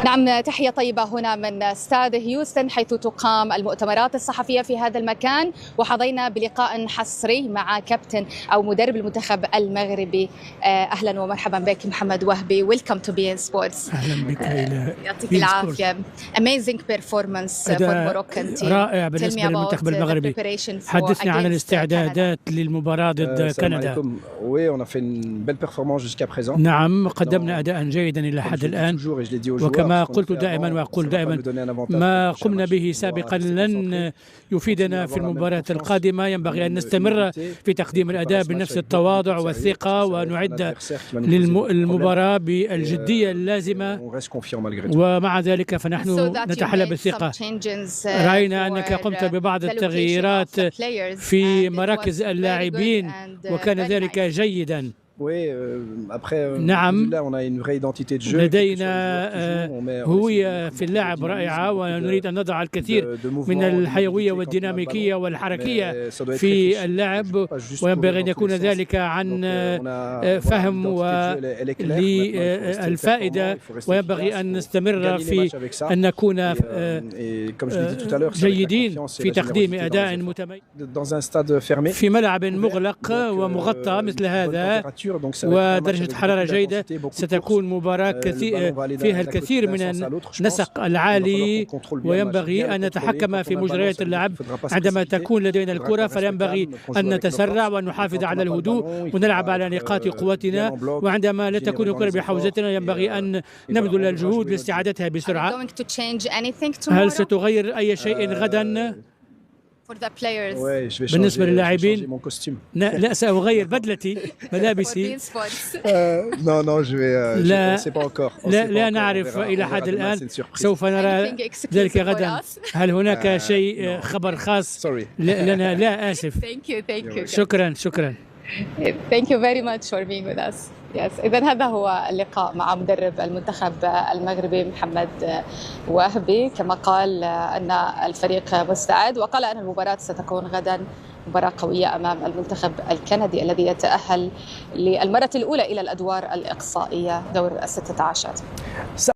نعم، تحية طيبة هنا من استاد هيوستن حيث تقام المؤتمرات الصحفية في هذا المكان، وحظينا بلقاء حصري مع كابتن أو مدرب المنتخب المغربي. أهلا ومرحبا بك محمد وهبي. Welcome to BeIN Sports. أهلا بك إلى يعطيك العافية. Amazing performance for Moroccan team. رائع بالنسبة للمنتخب المغربي. حدثنا عن الاستعدادات للمباراة ضد كندا. نعم، قدمنا أداء جيدا إلى حد الآن، وكما قلت دائما وأقول دائما ما قمنا به سابقا لن يفيدنا في المباراة القادمة. ينبغي أن نستمر في تقديم الأداء بنفس التواضع والثقة ونعد للمباراة بالجدية اللازمة، ومع ذلك فنحن نتحلى بالثقة. رأينا أنك قمت ببعض التغييرات في مراكز اللاعبين وكان ذلك جيدا. نعم، لدينا هوية في اللعب رائعة، ونريد أن نضع الكثير من الحيوية والديناميكية والحركية في اللعب، وينبغي أن يكون ذلك عن فهم للفائدة، وينبغي أن نستمر في أن نكون جيدين في تقديم أداء متميز في ملعب مغلق ومغطى مثل هذا ودرجة حرارة جيدة. ستكون مباراة فيها الكثير من النسق العالي، وينبغي أن نتحكم في مجريات اللعب. عندما تكون لدينا الكرة فينبغي أن نتسرع وأن نحافظ على الهدوء ونلعب على نقاط قوتنا، وعندما لا تكون الكرة بحوزتنا ينبغي أن نبذل الجهود لاستعادتها بسرعة. هل ستغير أي شيء غدا؟ بالنسبة للاعبين لا سأغير بدلتي ملابسي. لا نعرف إلى حد الآن، سوف نرى ذلك غدا. هل هناك شيء خبر خاص لنا؟ لا آسف. شكرا. Thank you very much for being with us. Yes. إذن هذا هو اللقاء مع مدرب المنتخب المغربي محمد وهبي. كما قال أن الفريق مستعد، وقال أن المباراة ستكون غدا مباراة قوية أمام المنتخب الكندي الذي يتأهل للمرة الأولى إلى الأدوار الإقصائية دور 16.